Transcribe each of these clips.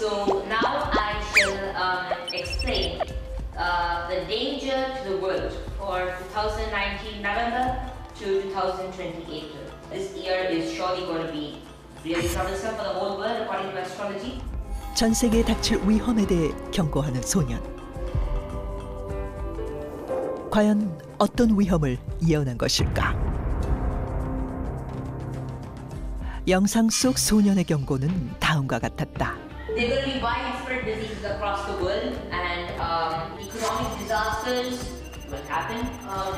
So now I shall explain the danger to the world for 2019 November to 2020 April. This year is surely going to be really troublesome for the whole world according to astrology. 전 세계에 닥칠 위험에 대해 경고하는 소년. 과연 어떤 위험을 예언한 것일까? 영상 속 소년의 경고는 다음과 같았다. There will be widespread diseases across the world and economic disasters will happen.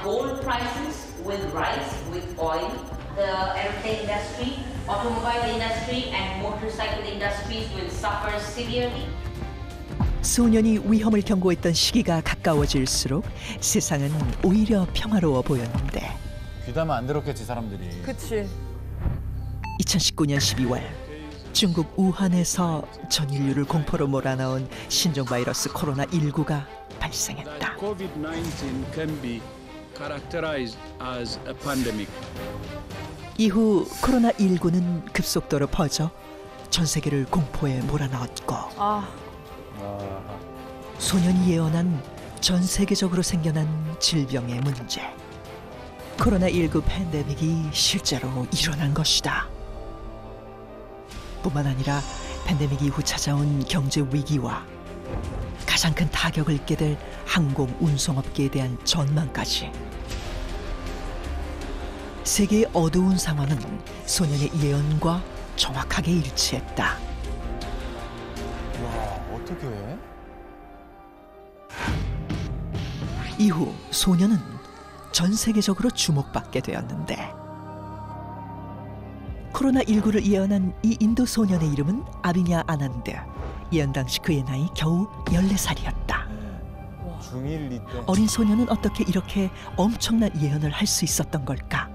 Gold prices will rise with oil. The airplane industry, automobile industry and motorcycle industries will suffer severely. 소년이 위험을 경고했던 시기가 가까워질수록 세상은 오히려 평화로워 보였는데 귀담아 안 들었겠지 사람들이. 그치. 2019년 12월 중국 우한에서 전 인류를 공포로 몰아넣은 신종 바이러스 코로나19가 발생했다. COVID-19 can be characterized as a pandemic. 이후 코로나19는 급속도로 퍼져 전 세계를 공포에 몰아넣었고 소년이 예언한 전 세계적으로 생겨난 질병의 문제. 코로나19 팬데믹이 실제로 일어난 것이다. 뿐만 아니라 팬데믹 이후 찾아온 경제 위기와 가장 큰 타격을 입게 될 항공 운송업계에 대한 전망까지. 세계의 어두운 상황은 소년의 예언과 정확하게 일치했다. 와, 어떻게 해? 이후 소년은 전 세계적으로 주목받게 되었는데 코로나19를 예언한 이 인도 소년의 이름은 아비냐 아난드. 예언 당시 그의 나이 겨우 14살이었다. 중1 때. 어린 소년은 어떻게 이렇게 엄청난 예언을 할 수 있었던 걸까?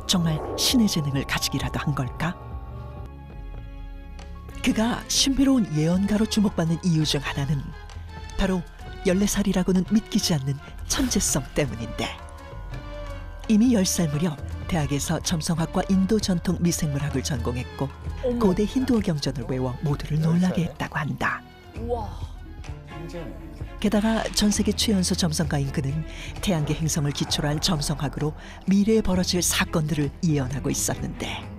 정말 신의 재능을 가지기라도 한 걸까? 그가 신비로운 예언가로 주목받는 이유 중 하나는 바로 14살이라고는 믿기지 않는 천재성 때문인데 이미 10살 무렵 대학에서 점성학과 인도 전통 미생물학을 전공했고 고대 힌두어 경전을 외워 모두를 놀라게 했다고 한다. 우와. 게다가 전 세계 최연소 점성가인 그는 태양계 행성을 기초로 한 점성학으로 미래에 벌어질 사건들을 예언하고 있었는데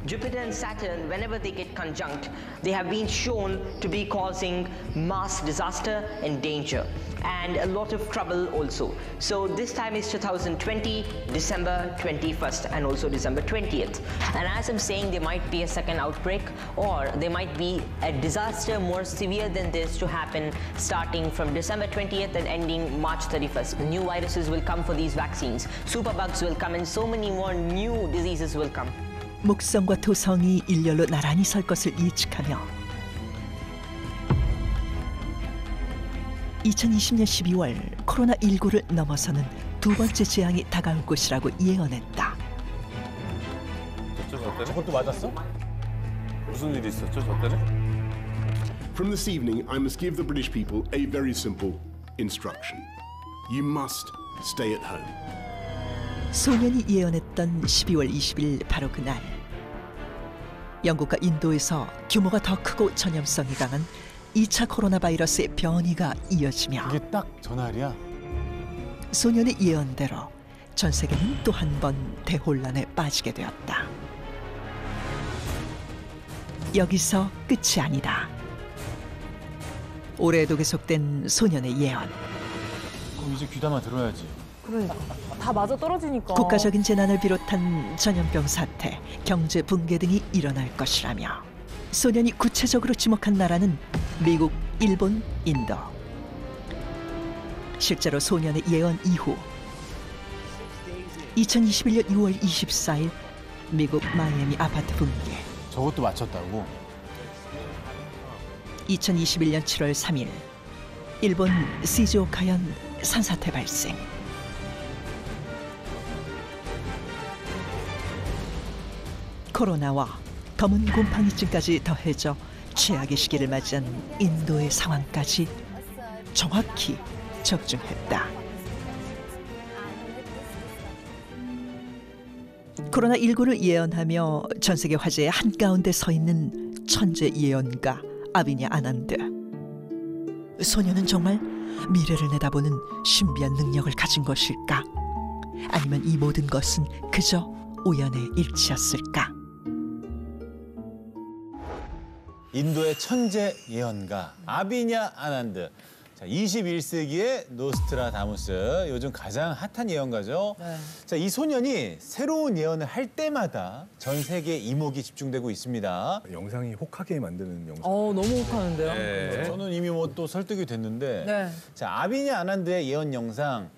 Jupiter and Saturn, whenever they get conjunct, they have been shown to be causing mass disaster and danger and a lot of trouble also. So this time is 2020, December 21st and also December 20th. And as I'm saying, there might be a second outbreak or there might be a disaster more severe than this to happen starting from December 20th and ending March 31st. New viruses will come for these vaccines. Superbugs will come and so many more new diseases will come. 목성과 토성이 일렬로 나란히 설 것을 예측하며 2020년 12월 코로나19를 넘어서는 두 번째 재앙이 다가올 것이라고 예언했다. 저것도 맞았어? 무슨 일이 있었죠, 저 때는? From this evening, I must give the British people a very simple instruction. You must stay at home. 소년이 예언했던 12월 20일 바로 그날 영국과 인도에서 규모가 더 크고 전염성이 강한 2차 코로나 바이러스의 변이가 이어지며 이게 딱 전날이야? 소년의 예언대로 전 세계는 또 한 번 대혼란에 빠지게 되었다. 여기서 끝이 아니다. 올해에도 계속된 소년의 예언. 그럼 이제 귀담아 들어야지. 그러니까 다 맞아 떨어지니까. 국가적인 재난을 비롯한 전염병 사태, 경제 붕괴 등이 일어날 것이라며 소년이 구체적으로 지목한 나라는 미국, 일본, 인도. 실제로 소년의 예언 이후 2021년 6월 24일 미국 마이애미 아파트 붕괴, 저것도 맞췄다고? 2021년 7월 3일 일본 시즈오카현 산사태 발생. 코로나와 검은 곰팡이증까지 더해져 최악의 시기를 맞이한 인도의 상황까지 정확히 적중했다. 코로나19를 예언하며 전 세계 화제의 한가운데 서 있는 천재 예언가 아비냐 아난드. 소녀는 정말 미래를 내다보는 신비한 능력을 가진 것일까? 아니면 이 모든 것은 그저 우연의 일치였을까? 인도의 천재 예언가 아비냐 아난드. 자, 21세기의 노스트라다무스, 요즘 가장 핫한 예언가죠. 네. 자, 이 소년이 새로운 예언을 할 때마다 전 세계에 이목이 집중되고 있습니다. 영상이 혹하게 만드는 영상. 너무 혹하는데요. 네. 저는 이미 뭐 또 설득이 됐는데. 네. 자, 아비냐 아난드의 예언 영상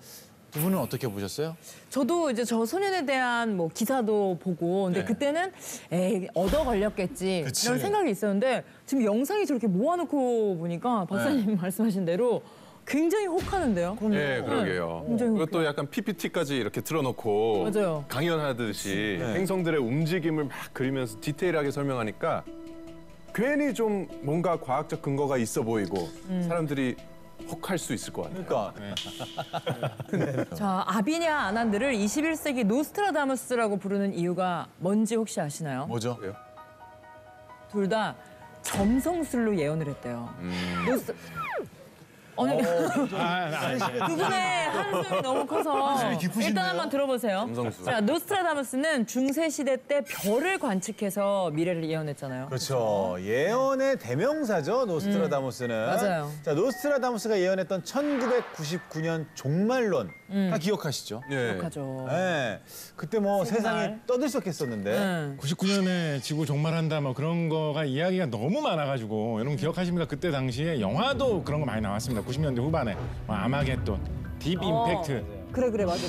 두 분은 어떻게 보셨어요? 저도 이제 저 소년에 대한 뭐 기사도 보고 근데 네. 그때는 에이 얻어 걸렸겠지 그치. 이런 생각이 있었는데 지금 영상이 저렇게 모아놓고 보니까 박사님 말씀하신 대로 굉장히 혹하는데요. 네, 그러게요. 굉장히 그것도 약간 PPT까지 이렇게 틀어놓고 맞아요. 강연하듯이 네. 행성들의 움직임을 막 그리면서 디테일하게 설명하니까 괜히 좀 뭔가 과학적 근거가 있어 보이고 사람들이 혹할 수 있을 것 같아요. 그러니까 자, 아비냐 아난드를 21세기 노스트라다무스라고 부르는 이유가 뭔지 혹시 아시나요? 뭐죠? 둘 다 점성술로 예언을 했대요. 노스... 아니, 두 분의 한숨이 너무 커서 일단 한번 들어보세요. 점성술. 자, 노스트라다무스는 중세 시대 때 별을 관측해서 미래를 예언했잖아요. 그렇죠. 예언의 대명사죠, 노스트라다무스는. 맞아요. 자, 노스트라다무스가 예언했던 1999년 종말론. 다 기억하시죠? 네. 기억하죠. 네. 그때 뭐 정말. 세상이 떠들썩했었는데. 99년에 지구 종말한다 뭐 그런 거가 이야기가 너무 많아가지고 여러분 기억하십니까? 그때 당시에 영화도 그런 거 많이 나왔습니다. 90년대 후반에 뭐 아마겟돈, 딥 임팩트. 그래, 맞아.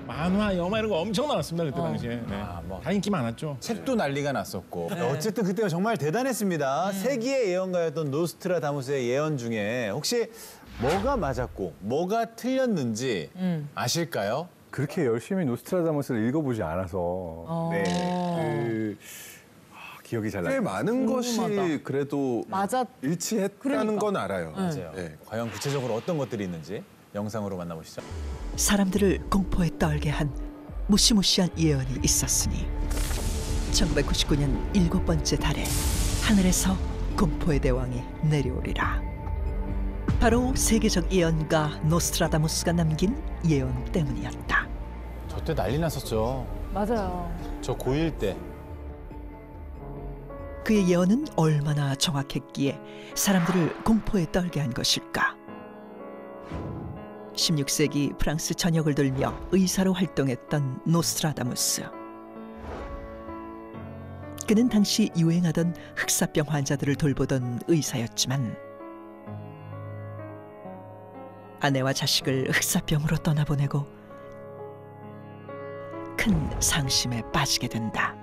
만화, 영화 이런 거 엄청 나왔습니다. 그때 당시에. 네. 뭐. 다 인기 많았죠. 책도 난리가 났었고. 어쨌든 그때가 정말 대단했습니다. 세기의 예언가였던 노스트라다무스의 예언 중에 혹시 뭐가 맞았고 뭐가 틀렸는지 아실까요? 그렇게 열심히 노스트라다무스를 읽어보지 않아서 네. 기억이 잘 나요. 꽤 많은 것이 궁금하다. 그래도 일치했다는 그러니까. 건 알아요. 맞아요. 네. 과연 구체적으로 어떤 것들이 있는지 영상으로 만나보시죠. 사람들을 공포에 떨게 한 무시무시한 예언이 있었으니 1999년 7번째 달에 하늘에서 공포의 대왕이 내려오리라. 바로 세계적 예언가 노스트라다무스가 남긴 예언 때문이었다. 저 때 난리 났었죠. 맞아요. 저 고1 때. 그의 예언은 얼마나 정확했기에 사람들을 공포에 떨게 한 것일까? 16세기 프랑스 전역을 돌며 의사로 활동했던 노스트라다무스. 그는 당시 유행하던 흑사병 환자들을 돌보던 의사였지만 아내와 자식을 흑사병으로 떠나보내고 큰 상심에 빠지게 된다.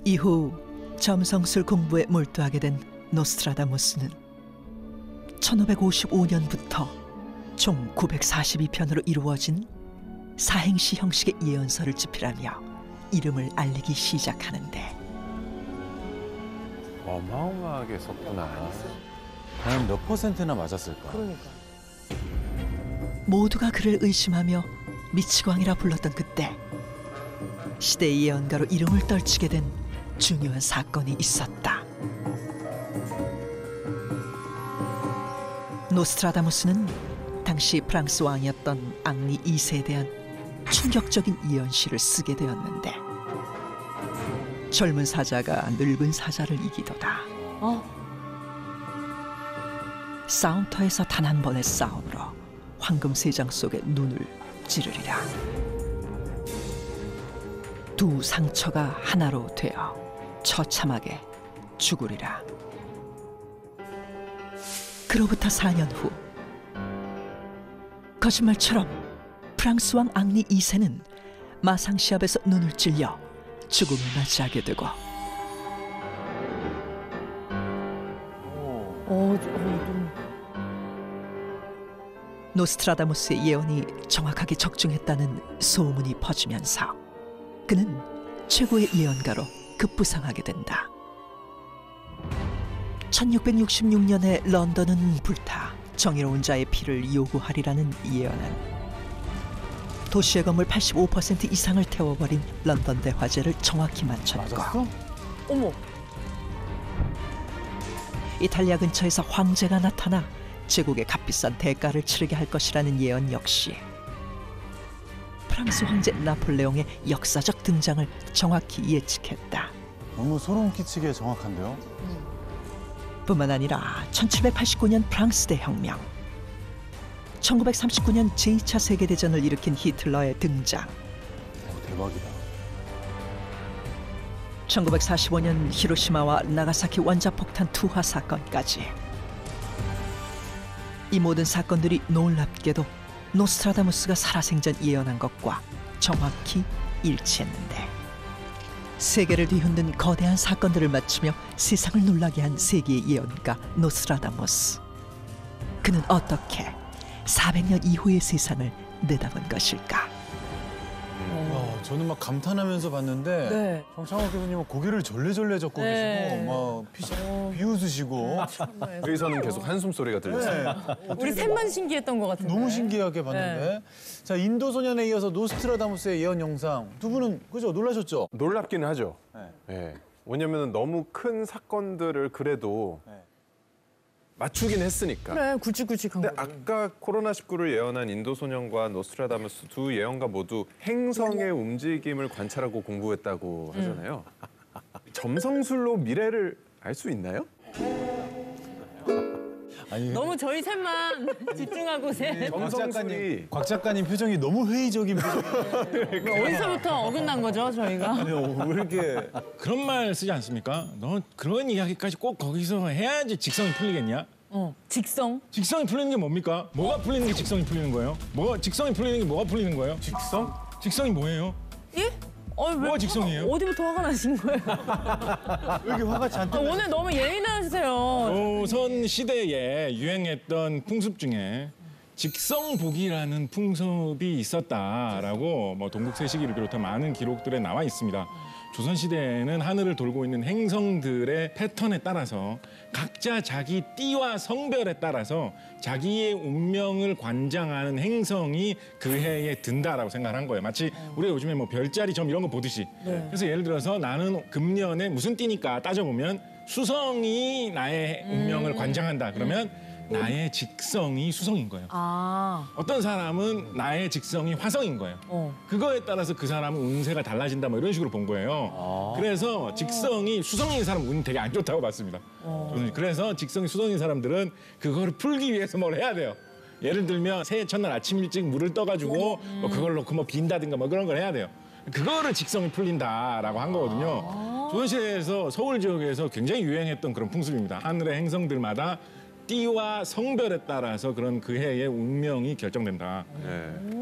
이후 점성술 공부에 몰두하게 된 노스트라다무스는 1555년부터 총 942편으로 이루어진 사행시 형식의 예언서를 집필하며 이름을 알리기 시작하는데 어마어마하게 썼구나. 과연 몇 퍼센트나 맞았을까? 그러니까. 모두가 그를 의심하며 미치광이라 불렀던 그때 시대의 예언가로 이름을 떨치게 된 중요한 사건이 있었다. 노스트라다무스는 당시 프랑스 왕이었던 앙리 2세에 대한 충격적인 예언시를 쓰게 되었는데 젊은 사자가 늙은 사자를 이기도다. 싸움터에서 단 한 번의 싸움으로 황금 세장 속에 눈을 찌르리라. 두 상처가 하나로 되어 처참하게 죽으리라. 그로부터 4년 후 거짓말처럼 프랑스 왕 앙리 2세는 마상시합에서 눈을 찔려 죽음을 맞이하게 되고 노스트라다무스의 예언이 정확하게 적중했다는 소문이 퍼지면서 그는 최고의 예언가로 급부상하게 된다. 1666년에 런던은 불타 정의로운 자의 피를 요구하리라는 예언은 도시의 건물 85% 이상을 태워버린 런던 대화재를 정확히 맞췄고 맞았어? 어머. 이탈리아 근처에서 황제가 나타나 제국의 값비싼 대가를 치르게 할 것이라는 예언 역시 프랑스 황제 나폴레옹의 역사적 등장을 정확히 예측했다. 너무 소름 끼치게 정확한데요? 뿐만 아니라 1789년 프랑스 대혁명, 1939년 제2차 세계대전을 일으킨 히틀러의 등장, 대박이다. 1945년 히로시마와 나가사키 원자폭탄 투하 사건까지. 이 모든 사건들이 놀랍게도 노스트라다무스가 살아생전 예언한 것과 정확히 일치했는데 세계를 뒤흔든 거대한 사건들을 맞추며 세상을 놀라게 한 세계의 예언가 노스트라다무스. 그는 어떻게 400년 이후의 세상을 내다본 것일까? 저는 막 감탄하면서 봤는데 네. 정창욱 교수님은 고개를 절레절레 젓고 네. 계시고 막 비웃으시고 여기서는 계속 한숨 소리가 들렸어요. 우리 셋만 신기했던 것 같은데. 너무 신기하게 봤는데 자 인도 소년에 이어서 노스트라다무스의 예언 영상 두 분은 그죠 놀라셨죠? 놀랍기는 하죠. 네. 예. 왜냐면 너무 큰 사건들을 그래도 네. 맞추긴 했으니까. 그래, 굵직굵직한 근데 거. 아까 코로나19를 예언한 인도소년과 노스트라다무스 두 예언가 모두 행성의 움직임을 관찰하고 공부했다고 하잖아요. 점성술로 미래를 알 수 있나요? 아니 너무 저희 셋만 집중하고 세. 곽 작가님 표정이 너무 회의적인 표정이에요. 어디서부터 어긋난 거죠, 저희가? 왜 이렇게 그런 말 쓰지 않습니까? 너 그런 이야기까지 꼭 거기서 해야지 직성이 풀리겠냐? 직성. 직성이 풀리는 게 뭡니까? 뭐가 풀리는 게 직성이 풀리는 거예요? 직성이 풀리는 게 뭐가 풀리는 거예요? 직성? 직성이 뭐예요? 예? 왜 뭐가 직성이에요? 어디부터 화가 나신 거예요? 왜 이렇게 화가 잔뜩 오늘 너무 예민하세요. 조선 시대에 유행했던 풍습 중에 직성복이라는 풍습이 있었다라고 뭐 동국세시기를 비롯한 많은 기록들에 나와 있습니다. 조선 시대에는 하늘을 돌고 있는 행성들의 패턴에 따라서 각자 자기 띠와 성별에 따라서 자기의 운명을 관장하는 행성이 그 해에 든다라고 생각한 거예요. 마치 우리가 요즘에 뭐 별자리 점 이런 거 보듯이. 그래서 예를 들어서 나는 금년에 무슨 띠니까 따져보면 수성이 나의 운명을 관장한다. 그러면 나의 직성이 수성인 거예요. 어떤 사람은 나의 직성이 화성인 거예요. 그거에 따라서 그 사람은 운세가 달라진다 뭐 이런 식으로 본 거예요. 그래서 직성이 수성인 사람은 운이 되게 안 좋다고 봤습니다. 저는 그래서 직성이 수성인 사람들은 그거를 풀기 위해서 뭘 해야 돼요. 예를 들면 새해 첫날 아침 일찍 물을 떠가지고 뭐 그걸 놓고 뭐 빈다든가 뭐 그런 걸 해야 돼요. 그거를 직성이 풀린다라고 한 거거든요. 조선시대에서 서울 지역에서 굉장히 유행했던 그런 풍습입니다. 하늘의 행성들마다 띠와 성별에 따라서 그런 그 해의 운명이 결정된다.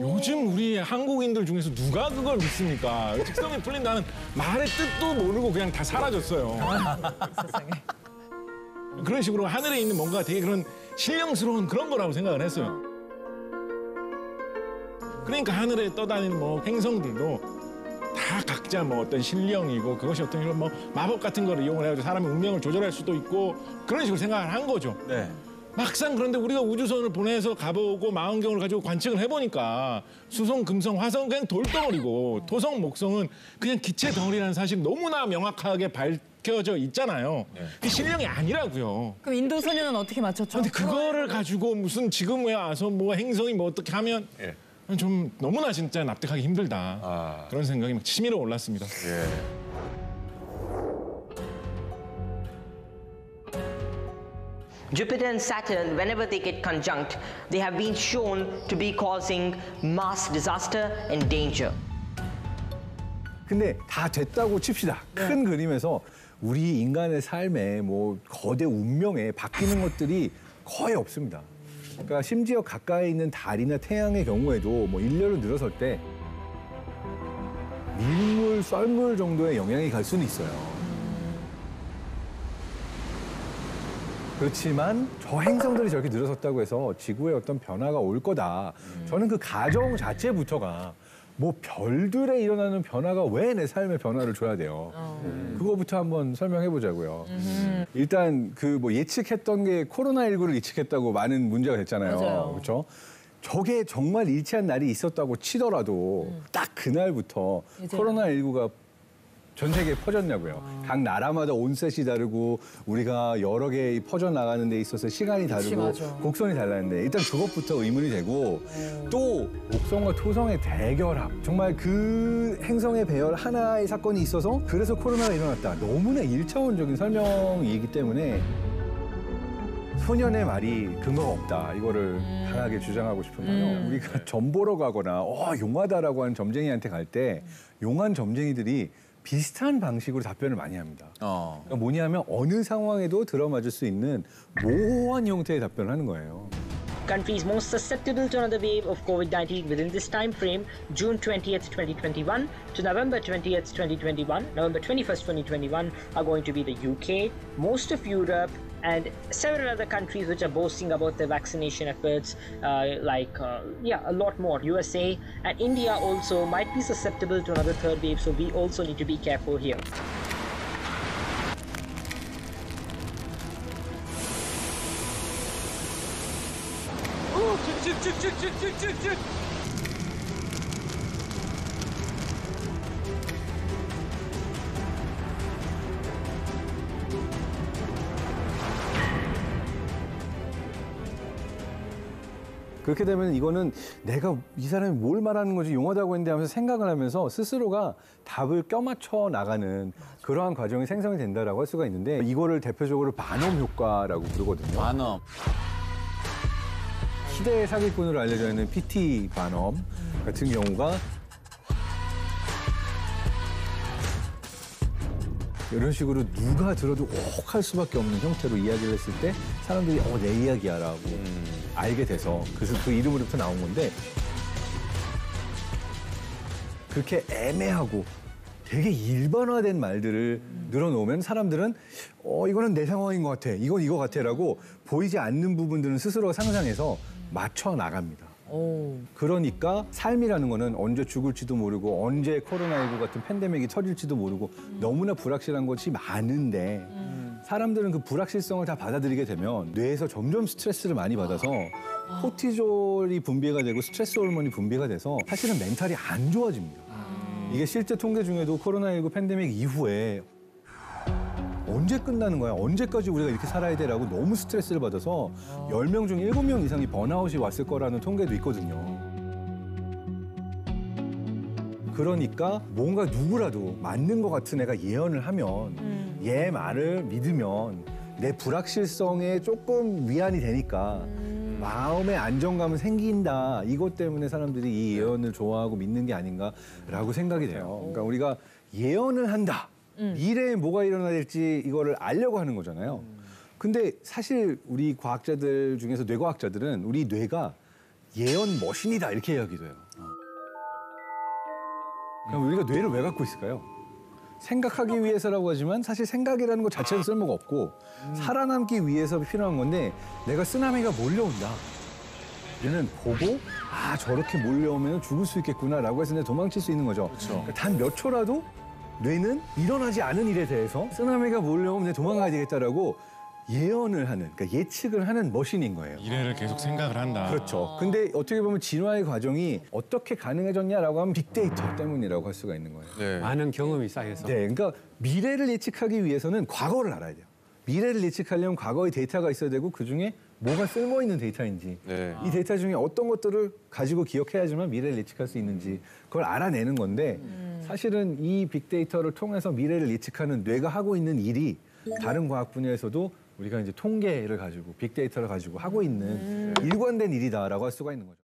요즘 우리 한국인들 중에서 누가 그걸 믿습니까? 직성이 풀린다는 말의 뜻도 모르고 그냥 다 사라졌어요. 세상에. 그런 식으로 하늘에 있는 뭔가 되게 그런 신령스러운 그런 거라고 생각을 했어요. 그러니까 하늘에 떠다니는 뭐 행성들도 다 각자 뭐 어떤 신령이고 그것이 어떤 이런 뭐 마법 같은 거를 이용을 해가지고 사람의 운명을 조절할 수도 있고 그런 식으로 생각을 한 거죠. 네. 막상 그런데 우리가 우주선을 보내서 가보고 망원경을 가지고 관측을 해보니까 수성, 금성, 화성 그냥 돌덩어리고 토성, 목성은 그냥 기체 덩어리라는 사실이 너무나 명확하게 밝혀져 있잖아요. 그게 신령이 아니라고요. 그럼 인도 소녀는 어떻게 맞췄죠? 근데 그거를 가지고 무슨 지금 왜 와서 뭐 행성이 뭐 어떻게 하면 좀 너무나 진짜 납득하기 힘들다. 그런 생각이 막 치밀어 올랐습니다. Jupiter and Saturn, whenever they get conjunct, they have been shown to be causing mass disaster and danger. 근데 다 됐다고 칩시다. 큰 그림에서 우리 인간의 삶에 뭐 거대 운명에 바뀌는 것들이 거의 없습니다. 그러니까 심지어 가까이 있는 달이나 태양의 경우에도 뭐 일렬로 늘어설 때 밀물, 썰물 정도의 영향이 갈 수는 있어요. 그렇지만 저 행성들이 저렇게 늘어섰다고 해서 지구에 어떤 변화가 올 거다. 저는 그 가정 자체부터가 뭐 별들에 일어나는 변화가 왜 내 삶에 변화를 줘야 돼요. 그거부터 한번 설명해 보자고요. 일단 그 뭐 예측했던 게 코로나19를 예측했다고 많은 문제가 됐잖아요. 맞아요. 그렇죠? 저게 정말 일치한 날이 있었다고 치더라도 딱 그날부터 코로나19가 전 세계에 퍼졌냐고요. 각 나라마다 온셋이 다르고 우리가 여러 개 퍼져나가는 데 있어서 시간이 다르고 곡선이 달랐는데 일단 그것부터 의문이 되고 또 목성과 토성의 대결합. 정말 그 행성의 배열 하나의 사건이 있어서 그래서 코로나가 일어났다. 너무나 일차원적인 설명이기 때문에 소년의 말이 근거가 없다. 이거를 강하게 주장하고 싶은 거예요. 우리가 점 보러 가거나 용하다라고 하는 점쟁이한테 갈 때 용한 점쟁이들이 비슷한 방식으로 답변을 많이 합니다. 그러니까 뭐냐면 어느 상황에도 들어맞을 수 있는 모호한 형태의 답변을 하는 거예요. Countries most susceptible to another wave of COVID-19 within this time frame, June 20th, 2021 to November 20th, 2021, November 21st, 2021, are going to be the UK, most of Europe, and several other countries which are boasting about their vaccination efforts, a lot more. USA and India also might be susceptible to another third wave, so we also need to be careful here. 그렇게 되면 이거는 내가 이 사람이 뭘 말하는 건지 용하다고 했는데 하면서 생각을 하면서 스스로가 답을 껴맞춰 나가는 그러한 과정이 생성이 된다라고 할 수가 있는데 이거를 대표적으로 반엄 효과라고 부르거든요. 반엄. 시대의 사기꾼으로 알려져 있는 PT 반엄 같은 경우가 이런 식으로 누가 들어도 혹할 수밖에 없는 형태로 이야기를 했을 때 사람들이 내 이야기야라고 알게 돼서 그래서 그 이름으로부터 나온 건데 그렇게 애매하고 되게 일반화된 말들을 늘어놓으면 사람들은 이거는 내 상황인 것 같아, 이건 이거 같아라고 보이지 않는 부분들은 스스로 상상해서 맞춰 나갑니다. 그러니까 삶이라는 거는 언제 죽을지도 모르고 언제 코로나19 같은 팬데믹이 터질지도 모르고 너무나 불확실한 것이 많은데 사람들은 그 불확실성을 다 받아들이게 되면 뇌에서 점점 스트레스를 많이 받아서 코티졸이 분비가 되고 스트레스 호르몬이 분비가 돼서 사실은 멘탈이 안 좋아집니다. 이게 실제 통계 중에도 코로나19 팬데믹 이후에 언제 끝나는 거야? 언제까지 우리가 이렇게 살아야 돼라고 너무 스트레스를 받아서 10명 중 7명 이상이 번아웃이 왔을 거라는 통계도 있거든요. 그러니까 뭔가 누구라도 맞는 것 같은 애가 예언을 하면 얘 말을 믿으면 내 불확실성에 조금 위안이 되니까 마음의 안정감은 생긴다. 이것 때문에 사람들이 이 예언을 좋아하고 믿는 게 아닌가라고 생각이 돼요. 그러니까 우리가 예언을 한다. 미래에 뭐가 일어나야 될지 이거를 알려고 하는 거잖아요. 근데 사실 우리 과학자들 중에서 뇌과학자들은 우리 뇌가 예언 머신이다 이렇게 이야기도 해요. 그럼 우리가 뇌를 왜 갖고 있을까요? 생각하기 위해서라고 하지만 사실 생각이라는 것 자체는 쓸모가 없고 살아남기 위해서 필요한 건데 내가 쓰나미가 몰려온다. 얘는 보고 저렇게 몰려오면 죽을 수 있겠구나라고 해서 내가 도망칠 수 있는 거죠. 그러니까 단 몇 초라도 뇌는 일어나지 않은 일에 대해서 쓰나미가 몰려오면 내가 도망가야 되겠다라고 예언을 하는, 그러니까 예측을 하는 머신인 거예요. 미래를 계속 생각을 한다. 그렇죠. 근데 어떻게 보면 진화의 과정이 어떻게 가능해졌냐라고 하면 빅데이터 때문이라고 할 수가 있는 거예요. 네. 많은 경험이 쌓여서. 네, 그러니까 미래를 예측하기 위해서는 과거를 알아야 돼요. 미래를 예측하려면 과거의 데이터가 있어야 되고 그중에 뭐가 쓸모있는 데이터인지 이 데이터 중에 어떤 것들을 가지고 기억해야지만 미래를 예측할 수 있는지 그걸 알아내는 건데 사실은 이 빅데이터를 통해서 미래를 예측하는 뇌가 하고 있는 일이 다른 과학 분야에서도 우리가 이제 통계를 가지고 빅데이터를 가지고 하고 있는 일관된 일이다라고 할 수가 있는 거죠.